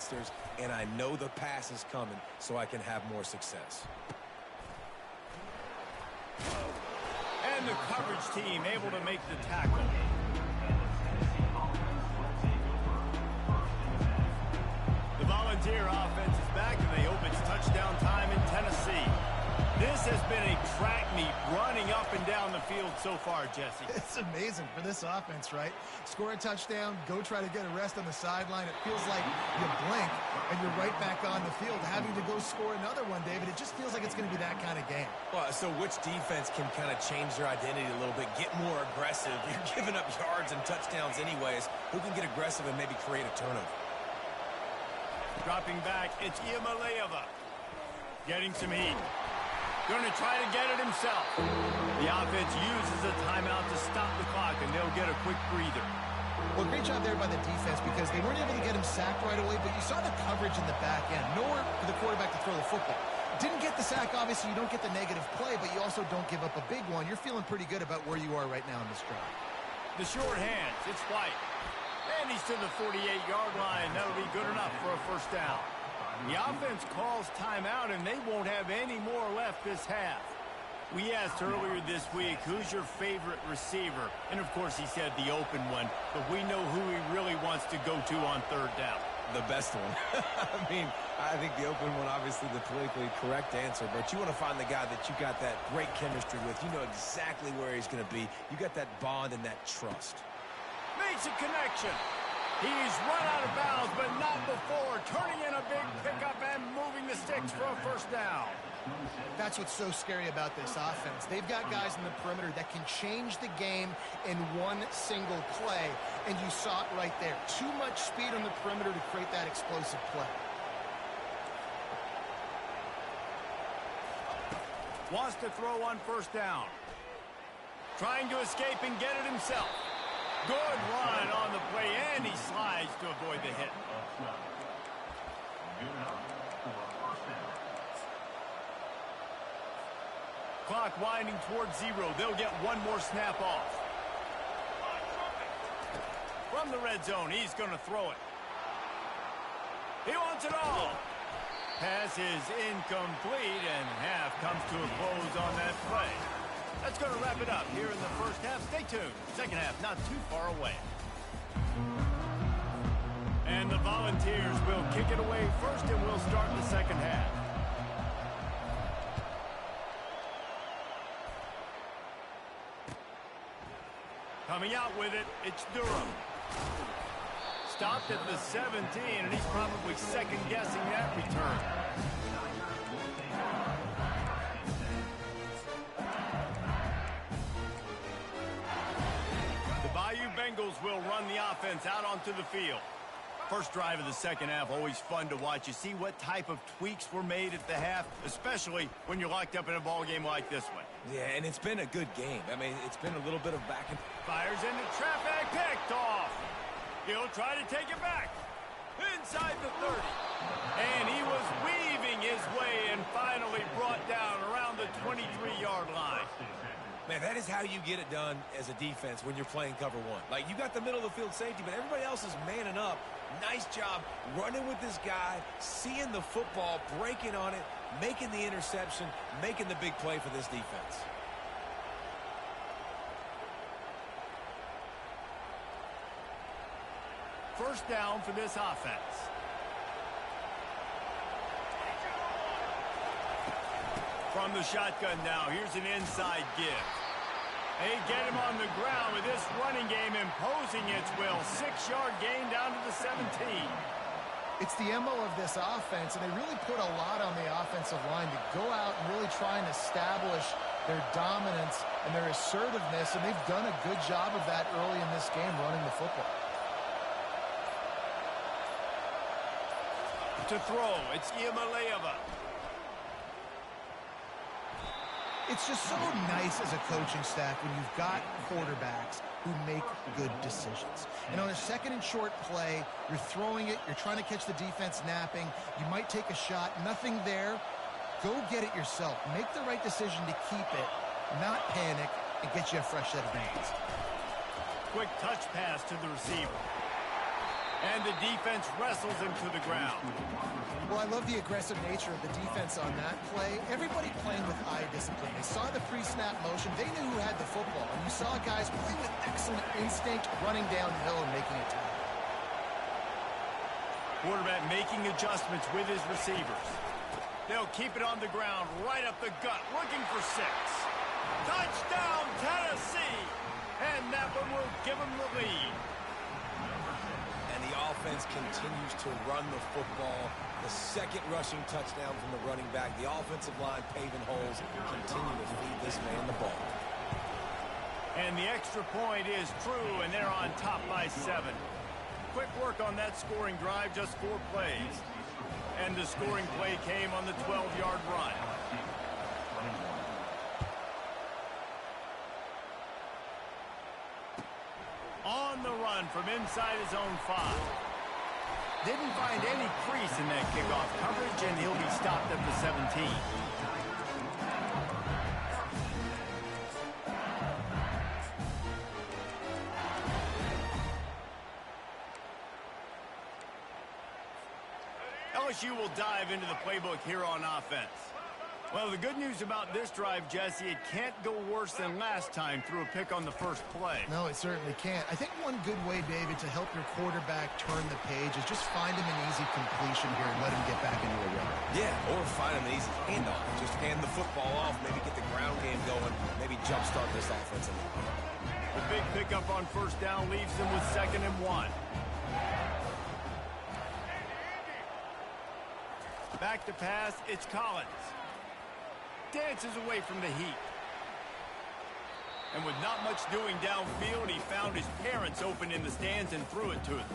monsters, and I know the pass is coming, so I can have more success. And the coverage team able to make the tackle. The Volunteer offense is back, and they hope it's touchdown time in Tennessee. This has been a track meet running up and down the field so far, Jesse. It's amazing for this offense, right? Score a touchdown, go try to get a rest on the sideline. It feels like you blink and you're right back on the field having to go score another one, David. It just feels like it's going to be that kind of game. Well, so which defense can kind of change their identity a little bit, get more aggressive? You're giving up yards and touchdowns anyways. Who can get aggressive and maybe create a turnover? Dropping back, it's Iamaleava. Getting some heat. Going to try to get it himself. The offense uses a timeout to stop the clock, and they'll get a quick breather. Well, great job there by the defense because they weren't able to get him sacked right away, but you saw the coverage in the back end. Nowhere for the quarterback to throw the football. Didn't get the sack, obviously. You don't get the negative play, but you also don't give up a big one. You're feeling pretty good about where you are right now in this drive. The short hands, it's White. And he's to the 48-yard line. That'll be good enough for a first down. The offense calls timeout, and they won't have any more left this half. We asked earlier this week, who's your favorite receiver? And, of course, he said the open one, but we know who he really wants to go to on third down. The best one. I mean, I think the open one, obviously the politically correct answer, but you want to find the guy that you got that great chemistry with. You know exactly where he's going to be. You got that bond and that trust. Makes a connection. He's run out of bounds, but not before. Turning in a big pickup and moving the sticks for a first down. That's what's so scary about this offense. They've got guys in the perimeter that can change the game in one single play, and you saw it right there. Too much speed on the perimeter to create that explosive play. Wants to throw on first down. Trying to escape and get it himself. Good run on the play, and he slides to avoid the hit. Clock winding towards 0. They'll get one more snap off. From the red zone, he's going to throw it. He wants it all. Pass is incomplete, and half comes to a close on that play. That's going to wrap it up here in the first half. Stay tuned. Second half not too far away. And the Volunteers will kick it away first, and we'll start the second half. Coming out with it, it's Durham. Stopped at the 17, and he's probably second-guessing that return. Bayou Bengals will run the offense out onto the field. First drive of the second half, always fun to watch. You see what type of tweaks were made at the half, especially when you're locked up in a ball game like this one. Yeah, and it's been a good game. I mean, it's been a little bit of back and... Fires into traffic, picked off. He'll try to take it back. Inside the 30. And he was weaving his way and finally brought down around the 23-yard line. Man, that is how you get it done as a defense when you're playing cover one. Like, you got the middle of the field safety, but everybody else is manning up. Nice job running with this guy, seeing the football, breaking on it, making the interception, making the big play for this defense. First down for this offense. From the shotgun now, here's an inside give. They get him on the ground with this running game imposing its will. 6-yard gain down to the 17. It's the MO of this offense, and they really put a lot on the offensive line to go out and really try and establish their dominance and their assertiveness, and they've done a good job of that early in this game running the football. To throw, it's Iamaleava. It's just so nice as a coaching staff when you've got quarterbacks who make good decisions. And on a second and short play, you're throwing it, you're trying to catch the defense napping, you might take a shot, nothing there. Go get it yourself. Make the right decision to keep it, not panic, and get you a fresh set of hands. Quick touch pass to the receiver. And the defense wrestles him to the ground. Well, I love the aggressive nature of the defense on that play. Everybody playing with eye discipline. They saw the pre-snap motion. They knew who had the football. And you saw guys playing with excellent instinct, running downhill and making a tackle. Quarterback making adjustments with his receivers. They'll keep it on the ground, right up the gut, looking for 6. Touchdown, Tennessee! And that one will give them the lead. And the offense continues to run the football. The second rushing touchdown from the running back. The offensive line paving holes. Continue to feed this man the ball. And the extra point is true, and they're on top by 7. Quick work on that scoring drive, just 4 plays. And the scoring play came on the 12-yard run. On the run from inside his own 5. Didn't find any crease in that kickoff coverage, and he'll be stopped at the 17. LSU will dive into the playbook here on offense. Well, the good news about this drive, Jesse, it can't go worse than last time through a pick on the first play. No, it certainly can't. I think one good way, David, to help your quarterback turn the page is just find him an easy completion here and let him get back into a run. Yeah, or find him an easy handoff. Just hand the football off, maybe get the ground game going, maybe jumpstart this offense a little bit. The big pickup on first down leaves them with 2nd and 1. Back to pass, it's Collins. Dances away from the heat. And with not much doing downfield, he found his parents open in the stands and threw it to them.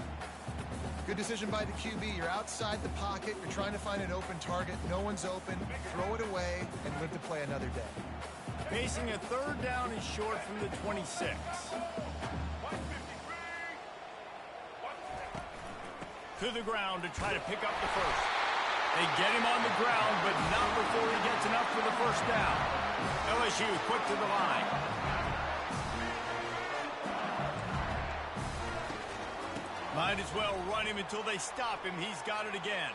Good decision by the QB. You're outside the pocket. You're trying to find an open target. No one's open. Throw it away and live to play another day. Facing a 3rd down and short from the 26. To the ground to try to pick up the first. They get him on the ground, but not before he gets enough for the first down. LSU quick to the line. Might as well run him until they stop him. He's got it again.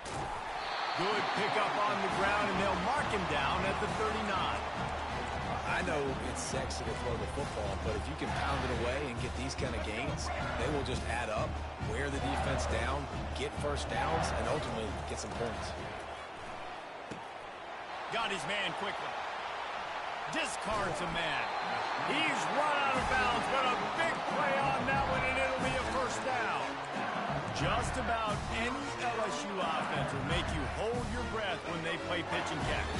Good pickup on the ground, and they'll mark him down at the 39. I know it's sexy to throw the football, but if you can pound it away and get these kind of gains, they will just add up, wear the defense down, get first downs, and ultimately get some points. Got his man quickly. Discards a man. He's run out of bounds, but a big play on that one, and it'll be a first down. Just about any LSU offense will make you hold your breath when they play pitch and catch.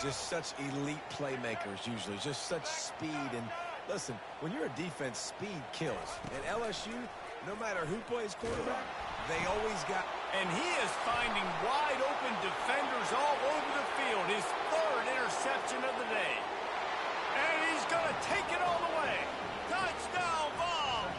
Just such elite playmakers usually, just such speed. And listen, when you're a defense, speed kills. And LSU, no matter who plays quarterback, they always got... And he is finding wide open defenders all over the field. His 3rd interception of the day. And he's going to take it all the way. Touchdown ball!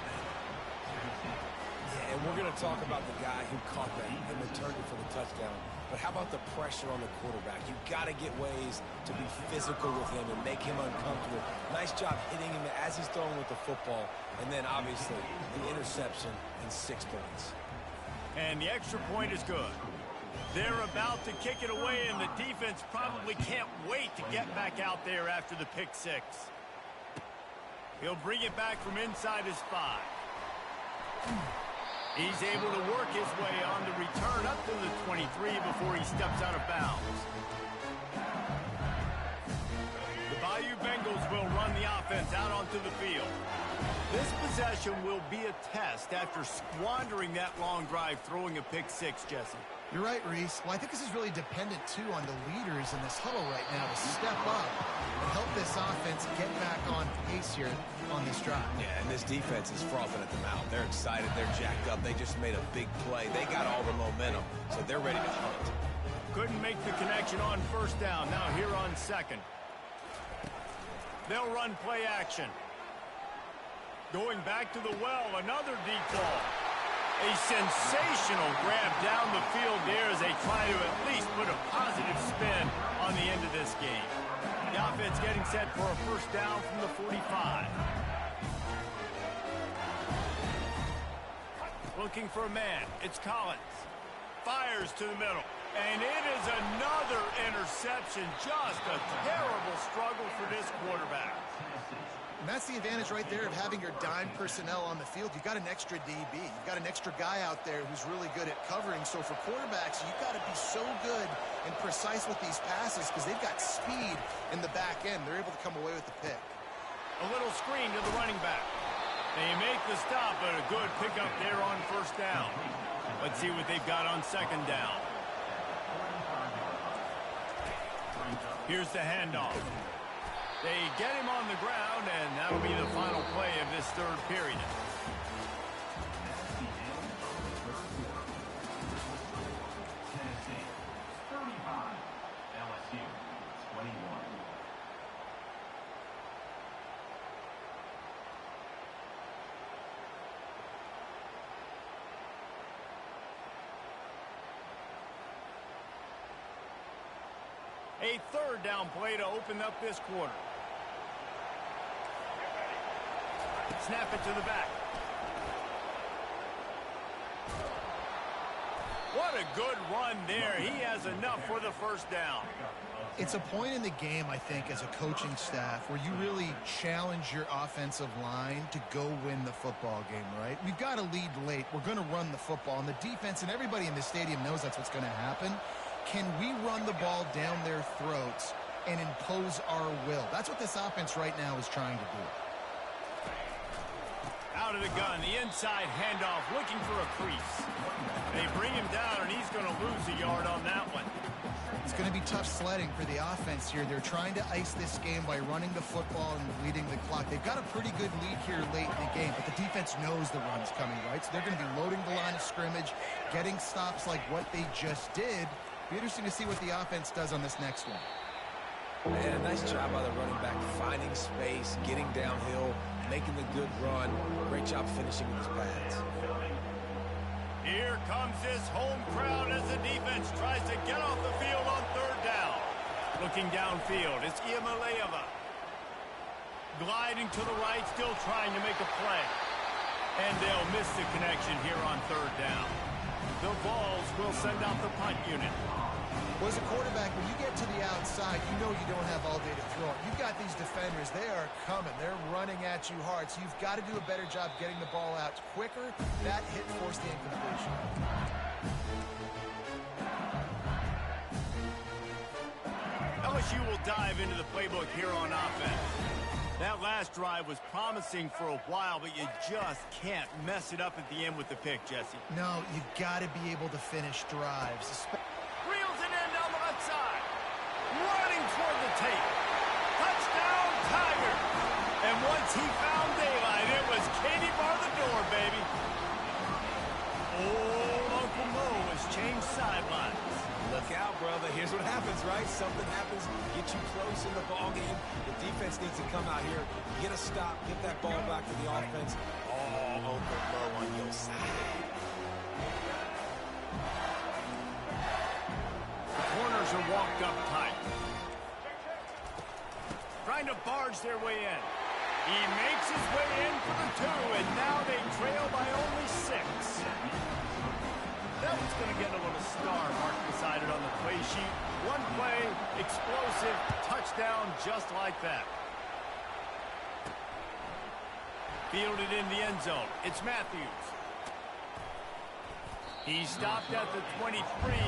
Yeah, and we're going to talk about the guy who caught that and returned it for the touchdown. But how about the pressure on the quarterback? You got to get ways to be physical with him and make him uncomfortable. Nice job hitting him as he's throwing with the football. And then, obviously, the interception and 6 points. And the extra point is good. They're about to kick it away, and the defense probably can't wait to get back out there after the pick 6. He'll bring it back from inside his 5. He's able to work his way on the return up to the 23 before he steps out of bounds. The Bayou Bengals will run the offense out onto the field. This possession will be a test after squandering that long drive throwing a pick 6, Jesse. You're right, Reese. Well, I think this is really dependent, too, on the leaders in this huddle right now to step up and help this offense get back on pace here on this drive. Yeah, and this defense is frothing at the mouth. They're excited. They're jacked up. They just made a big play. They got all the momentum, so they're ready to hunt. Couldn't make the connection on first down. Now here on 2nd. They'll run play action. Going back to the well, another deep ball. A sensational grab down the field there as they try to at least put a positive spin on the end of this game. The offense getting set for a first down from the 45. looking for a man. It's Collins. Fires to the middle. And it is another interception. Just a terrible struggle for this quarterback. And that's the advantage right there of having your dime personnel on the field. You've got an extra DB. You've got an extra guy out there who's really good at covering. So for quarterbacks, you've got to be so good and precise with these passes because they've got speed in the back end. They're able to come away with the pick. A little screen to the running back. They make the stop, but a good pickup there on first down. Let's see what they've got on second down. Here's the handoff. They get him on the ground, and that'll be the final play of this third period. Tennessee, 35. LSU, 21. A third down play to open up this quarter. Snap it to the back. What a good run there. He has enough for the first down. It's a point in the game, I think, as a coaching staff where you really challenge your offensive line to go win the football game, right? We've got to lead late. We're going to run the football. And the defense and everybody in the stadium knows that's what's going to happen. Can we run the ball down their throats and impose our will? That's what this offense right now is trying to do. Out of the gun, the inside handoff, looking for a crease. They bring him down, and he's going to lose a yard on that one. It's going to be tough sledding for the offense here. They're trying to ice this game by running the football and leading the clock. They've got a pretty good lead here late in the game, but the defense knows the run's coming, right? So they're going to be loading the line of scrimmage, getting stops like what they just did. Be interesting to see what the offense does on this next one. Man, a nice job by the running back, finding space, getting downhill, making the good run. Great job finishing with his pads. Here comes this home crowd as the defense tries to get off the field on third down. Looking downfield, it's Iamaleava. Gliding to the right, still trying to make a play. And they'll miss the connection here on third down. The Vols will send out the punt unit. Well, as a quarterback, when you get to the outside, you know you don't have all day to throw it. You've got these defenders. They are coming. They're running at you hard. So you've got to do a better job getting the ball out quicker. That hit forced the incompletion. LSU will dive into the playbook here on offense. That last drive was promising for a while, but you just can't mess it up at the end with the pick, Jesse. No, you've got to be able to finish drives. Reels it in down the left side. Running toward the tape. Touchdown, Tiger. And once he found daylight, it was Katie bar the door, baby. Old Uncle Mo has changed sidelines. Look out, brother. Here's what happens, right? Something happens, get you close in the ball game. The defense needs to come out here, get a stop, get that ball back to the offense. Oh, Uncle Mo on your side. Corners are walked up tight. Trying to barge their way in. He makes his way in for the two, and now they trail by only 6. That one's going to get a little star marked beside it on the play sheet. One play, explosive, touchdown just like that. Fielded in the end zone. It's Matthews. He stopped at the 23,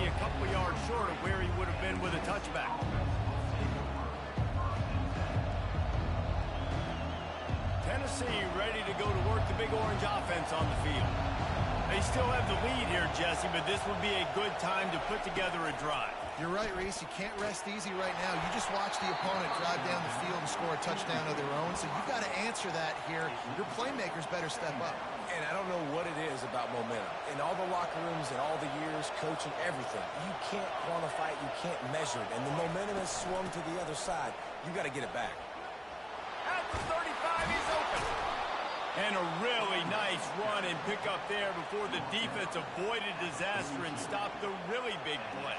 a couple yards short of where he would have been with a touchback. Tennessee ready to go to work the Big Orange offense on the field. They still have the lead here, Jesse, but this would be a good time to put together a drive. You're right, Reese. You can't rest easy right now. You just watch the opponent drive down the field and score a touchdown of their own, so you've got to answer that here. Your playmakers better step up. And I don't know what it is about momentum. In all the locker rooms and all the years, coaching, everything, you can't quantify it, you can't measure it. And the momentum has swung to the other side. You got to get it back. At the 35, he's open. And a really nice run and pick up there before the defense avoided disaster and stopped the really big play.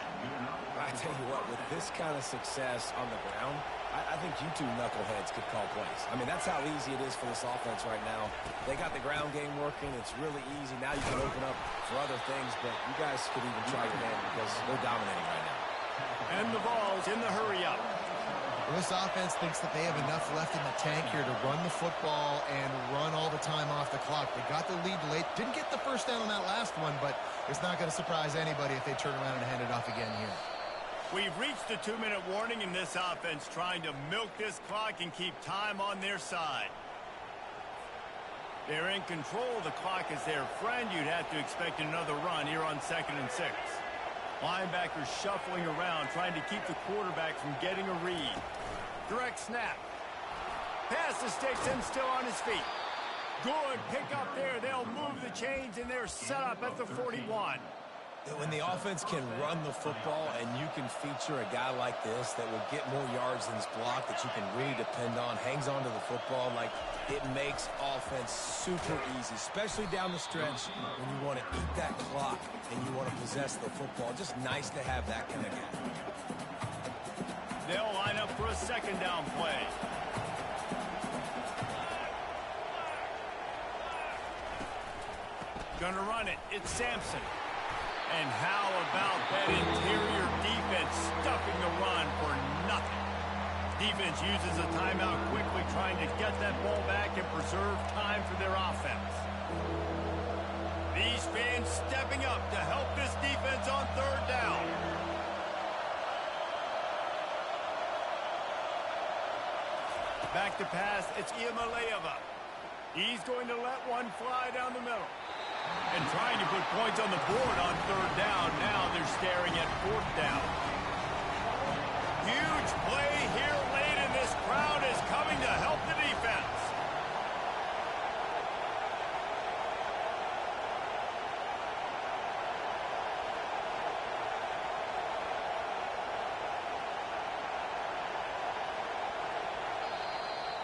I tell you what, with this kind of success on the ground, I think you two knuckleheads could call plays. I mean, that's how easy it is for this offense right now. They got the ground game working. It's really easy. Now you can open up for other things, but you guys could even try your hand because they're dominating right now. And the ball's in the hurry up. Well, this offense thinks that they have enough left in the tank here to run the football and run all the time off the clock. They got the lead late. Didn't get the first down on that last one, but it's not going to surprise anybody if they turn around and hand it off again here. We've reached the 2-minute warning in this offense, trying to milk this clock and keep time on their side. They're in control. The clock is their friend. You'd have to expect another run here on 2nd and 6. Linebackers shuffling around, trying to keep the quarterback from getting a read. Direct snap. Pass the sticks and still on his feet. Good pick up there. They'll move the chains, and they're set up at the 41. When the offense can run the football and you can feature a guy like this that will get more yards than his block, that you can really depend on, hangs on to the football, like it makes offense super easy, especially down the stretch when you want to eat that clock and you want to possess the football. Just nice to have that kind of guy. They'll line up for a 2nd down play. Gonna run it. It's Sampson. And how about that interior defense stuffing the run for nothing? Defense uses a timeout quickly, trying to get that ball back and preserve time for their offense. These fans stepping up to help this defense on 3rd down. Back to pass, it's Iamaleava. He's going to let one fly down the middle. And trying to put points on the board on 3rd down. Now they're staring at 4th down. Huge play here late, and this crowd is coming to help the defense.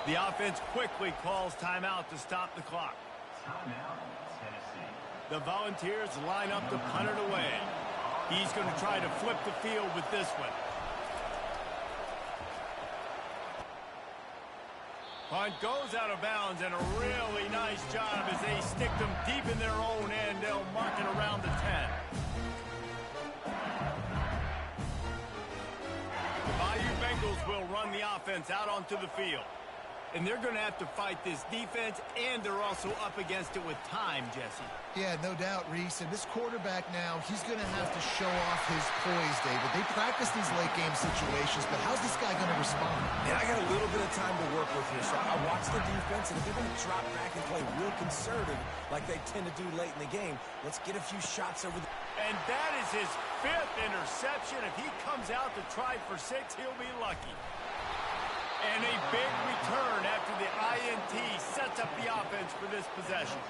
The offense quickly calls timeout to stop the clock. Timeout, Tennessee. The Volunteers line up to punt it away. He's going to try to flip the field with this one. Punt goes out of bounds, and a really nice job as they stick them deep in their own end. They'll mark it around the 10. The Bayou Bengals will run the offense out onto the field. And they're going to have to fight this defense, and they're also up against it with time, Jesse. Yeah, no doubt, Reese. And this quarterback now, he's going to have to show off his poise, David. They practice these late-game situations, but how's this guy going to respond? And I got a little bit of time to work with here, so I watch the defense, and if they're going to drop back and play real conservative like they tend to do late in the game, let's get a few shots over the... And that is his 5th interception. If he comes out to try for 6, he'll be lucky. And a big return after the INT sets up the offense for this possession.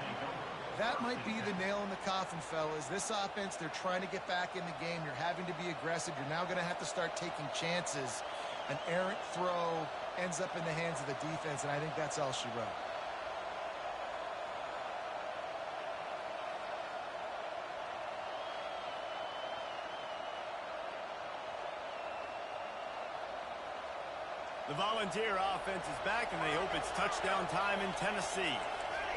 That might be the nail in the coffin, fellas. This offense, they're trying to get back in the game. You're having to be aggressive. You're now going to have to start taking chances. An errant throw ends up in the hands of the defense, and I think that's all she wrote. The Volunteer offense is back, and they hope it's touchdown time in Tennessee.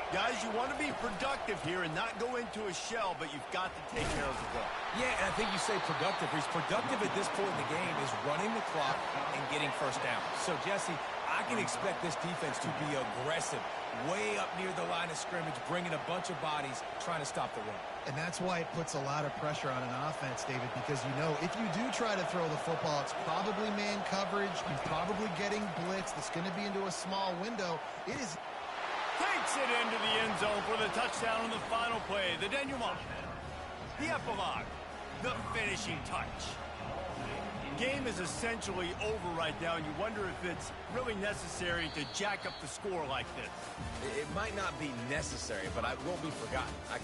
Guys, you want to be productive here and not go into a shell, but you've got to take care of the ball. Yeah, and I think you say productive. He's productive at this point in the game is running the clock and getting first down. So, Jesse, I can expect this defense to be aggressive, way up near the line of scrimmage, bringing a bunch of bodies, trying to stop the run. And that's why it puts a lot of pressure on an offense, David, because you know if you do try to throw the football, it's probably man coverage. You're probably getting blitz. That's going to be into a small window. It is... Takes it into the end zone for the touchdown on the final play. The denouement. The epilogue. The finishing touch. Game is essentially over right now, and you wonder if it's really necessary to jack up the score like this. It might not be necessary, but I won't be forgotten. I can